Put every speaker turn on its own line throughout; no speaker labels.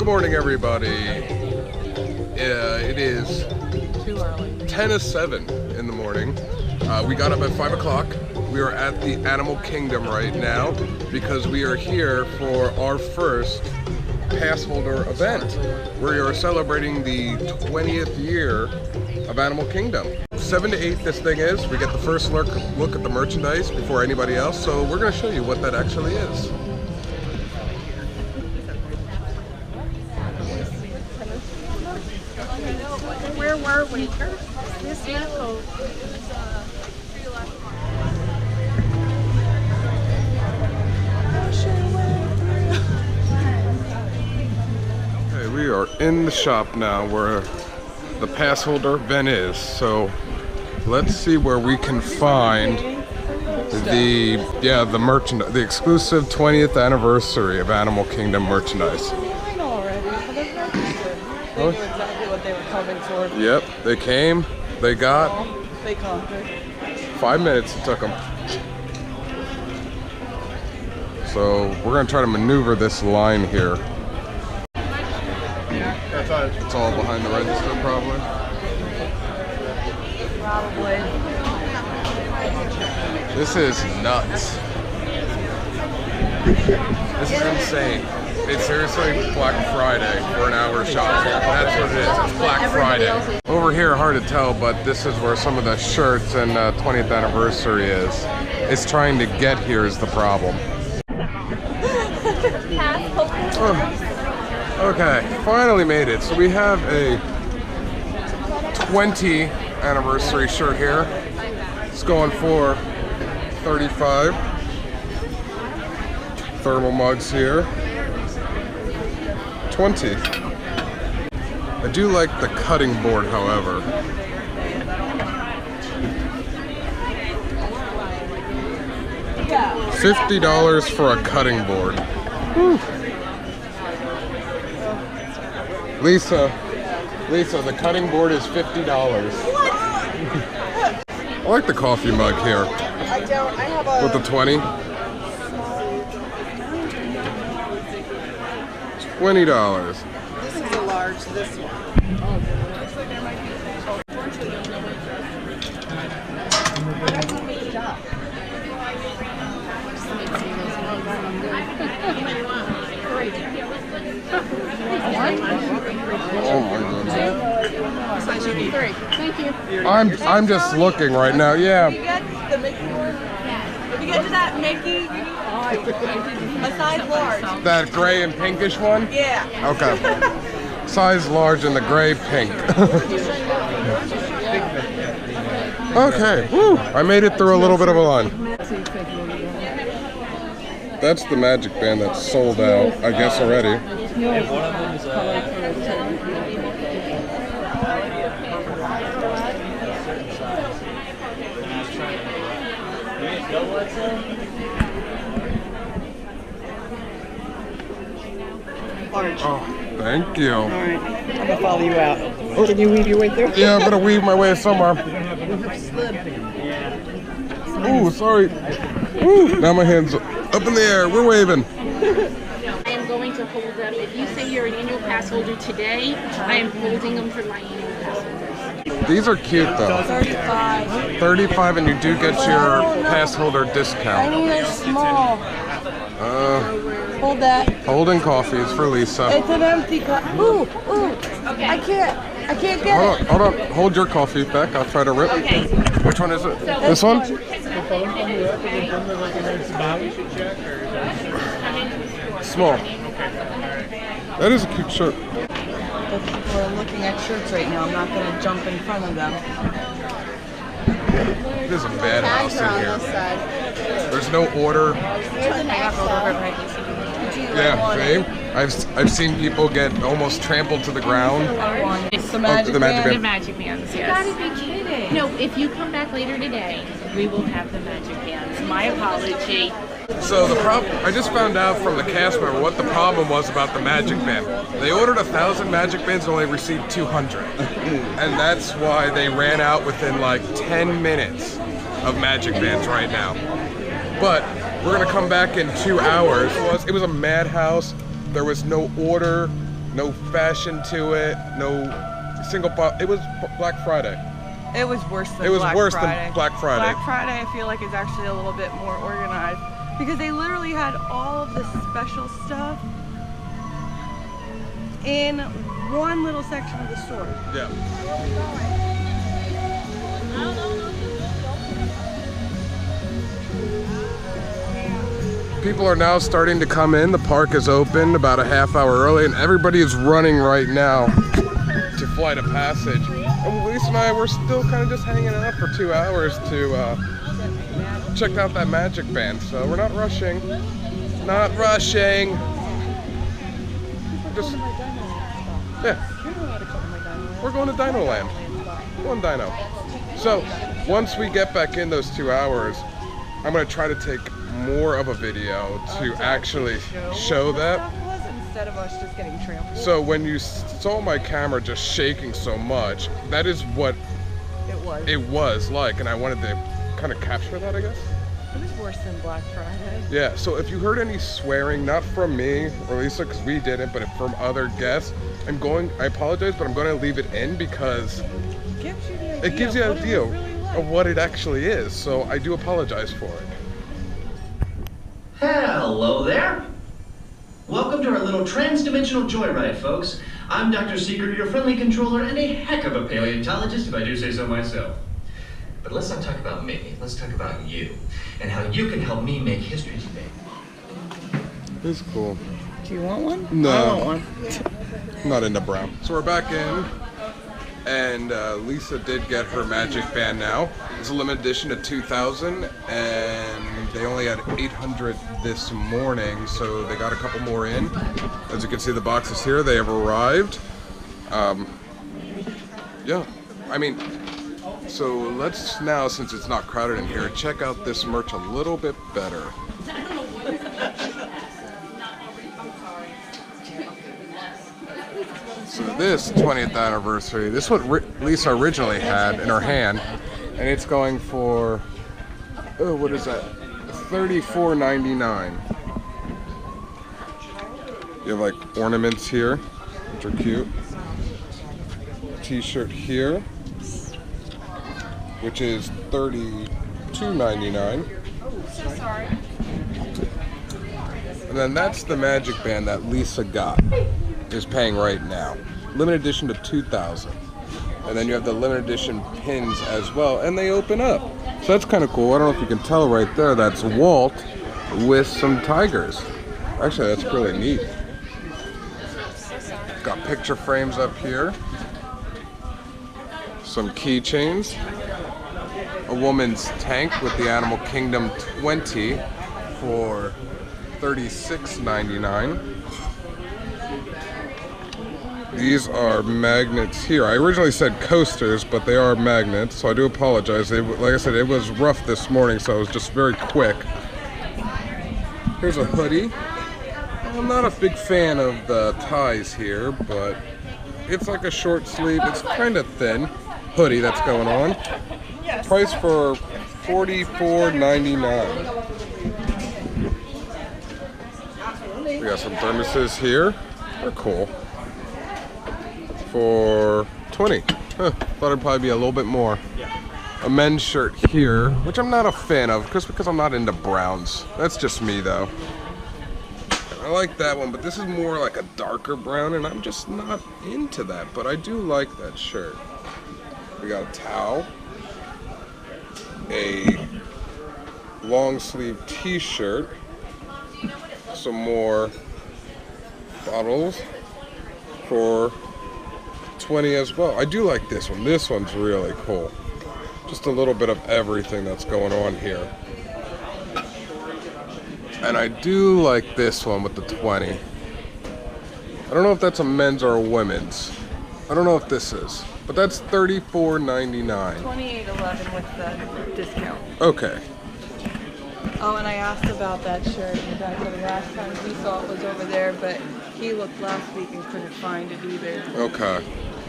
morning, everybody. It is 10:07 in the morning. We got up at 5 o'clock. We are at the Animal Kingdom right now because we are here for our first Passholder event. We are celebrating the 20th year of Animal Kingdom. 7 to 8 this thing is. We get the first look at the merchandise before anybody else, so we're going to show you what that actually is.
Where were we? This level.
Okay, we are in the shop now where the Passholder event is. So let's see where we can find the merchandise, the exclusive 20th anniversary of Animal Kingdom merchandise.
I know already. They knew exactly what they were coming for.
Yep, they came, they got.
They conquered.
5 minutes it took them. So we're gonna try to maneuver this line here. It's all behind the register, probably.
Probably.
This is nuts. This is insane. It's seriously Black Friday for an hour shop. That's what it is. It's Black Friday. Over here, hard to tell, but this is where some of the shirts and 20th anniversary is. It's trying to get here is the problem. Okay, finally made it. So we have a 20 anniversary shirt here. It's going for $35. Thermal mugs here. 20. I do like the cutting board, however. $50 for a cutting board. Whew. Lisa, the cutting board is $50.
What?
I like the coffee mug here.
I don't. I have a.
With the 20. $20.
This is a large. This one.
Oh my goodness.
Thank you.
I'm just looking right now. Yeah.
If you get the Mickey one, if you get to that Mickey, a size large.
That gray and pinkish one?
Yeah.
Okay. Size large in the gray pink. Okay. Woo. I made it through a little bit of a line. That's the magic band that's sold out, I guess, already.
Large.
Oh, thank you.
All right. I'm gonna follow you out. Can you weave your way through?
Yeah, I'm gonna weave my way somewhere. Ooh, sorry. Ooh, now my hands up in the air. We're waving.
I am going to hold up. If you say you're an annual pass holder today, I am holding them for my annual pass holders.
These are cute though.
35.
35, and you do get your pass holder
I
discount.
need a small. Hold that.
Holding coffees for Lisa.
It's an empty cup. Ooh. I can't get it.
Hold on. Hold your coffee back. I'll try to rip.
Okay.
Which one is it? This one? Small. That is a cute shirt.
But people are looking at shirts right now. I'm not going to jump in front of them.
There's a bad house in here.
Side.
There's no order. Yeah, same. I've seen people get almost trampled to the ground.
It's the magic
the magic
band.
The magic bands, yes.
You gotta be kidding.
No, if you come back later today, we will have the magic bands. My apology.
So the problem, I just found out from the cast member what the problem was about the magic band. They ordered 1,000 magic bands and only received 200. And that's why they ran out within like 10 minutes of magic bands right now. But we're gonna come back in 2 hours. It was a madhouse. There was no order, No fashion to it. No single pop. It was Black Friday.
It was worse than
It was
Black
worse
Friday.
than Black Friday.
Black Friday, I feel like, is actually a little bit more organized because they literally had all of the special stuff in one little section of the store.
Yeah. People are now starting to come in. The park is open about a half hour early, and everybody is running right now to Flight of Passage. And Lisa and I, we're still kind of just hanging out for 2 hours to check out that magic band. So we're not rushing. Not rushing. Just, yeah. We're going to Dino Land. One dino. So once we get back in those 2 hours, I'm going to try to take more of a video to actually show that.
Instead of us just getting trampled.
So when you saw my camera just shaking so much, that is what it was like, and I wanted to kind of capture that, I guess.
It was worse than Black Friday.
Yeah, so if you heard any swearing, not from me or Lisa, because we didn't, but from other guests, I apologize, but I'm going to leave it in because it gives you an idea of what it actually is. So I do apologize for it.
Hello there. Welcome to our little trans-dimensional joyride, folks. I'm Dr. Secret, your friendly controller, and a heck of a paleontologist, if I do say so myself. But let's not talk about me. Let's talk about you, and how you can help me make history today.
It's cool.
Do you want one?
No.
I want one.
I'm not into brown. So we're back in, and Lisa did get her magic band now. It's a limited edition of 2,000, and they only had 800 this morning, so they got a couple more in. As you can see, the boxes here, they have arrived. Yeah, I mean, so let's now, since it's not crowded in here, check out this merch a little bit better. So this 20th anniversary, this is what Lisa originally had in her hand, and it's going for, oh, what is that? $34.99. You have like ornaments here, which are cute. T-shirt here, which is $32.99.
So sorry.
And then that's the magic band that Lisa got, is paying right now. Limited edition to 2,000. And then you have the limited edition pins as well, and they open up. So that's kind of cool. I don't know if you can tell right there, that's Walt with some tigers. Actually, that's really neat. Got picture frames up here. Some keychains. A woman's tank with the Animal Kingdom 20 for $36.99. These are magnets here. I originally said coasters, but they are magnets, so I do apologize. Like I said, it was rough this morning, so it was just very quick. Here's a hoodie. I'm not a big fan of the ties here, but it's like a short sleeve. It's kind of thin hoodie that's going on. Price for $44.99. We got some thermoses here. They're cool. For $20. Huh, thought it'd probably be a little bit more. A men's shirt here, which I'm not a fan of, just because I'm not into browns. That's just me though. I like that one, but this is more like a darker brown, and I'm just not into that, but I do like that shirt. We got a towel, a long sleeve t-shirt, some more bottles for $20 as well. I do like this one. This one's really cool. Just a little bit of everything that's going on here. And I do like this one with the 20. I don't know if that's a men's or a women's. I don't know if this is. But that's $34.99.
$28.11 with the discount.
Okay.
Oh, and I asked about that shirt. The guy said the last time he saw it was over there, but he looked last week and couldn't find it either.
Okay.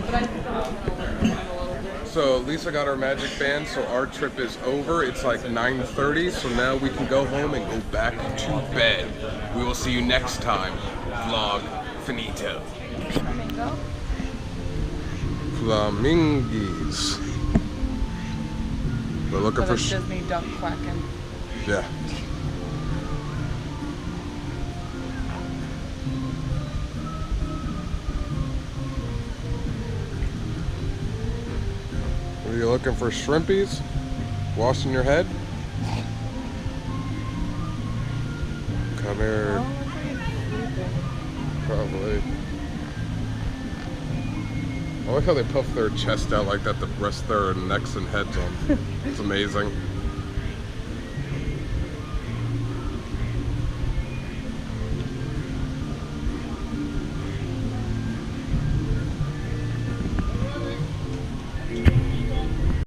But I thought a little bit.
So Lisa got our magic band, so our trip is over. It's like 9:30, so now we can go home and go back to bed. We will see you next time. Vlog finito.
Flamingo.
Flamingos. We're looking
But
for.
a Disney duck quacking.
Yeah. Are you looking for shrimpies? Washing your head? Come here.
Oh, look at you sleeping.
Probably. I like how they puff their chest out like that to rest their necks and heads on. It's amazing.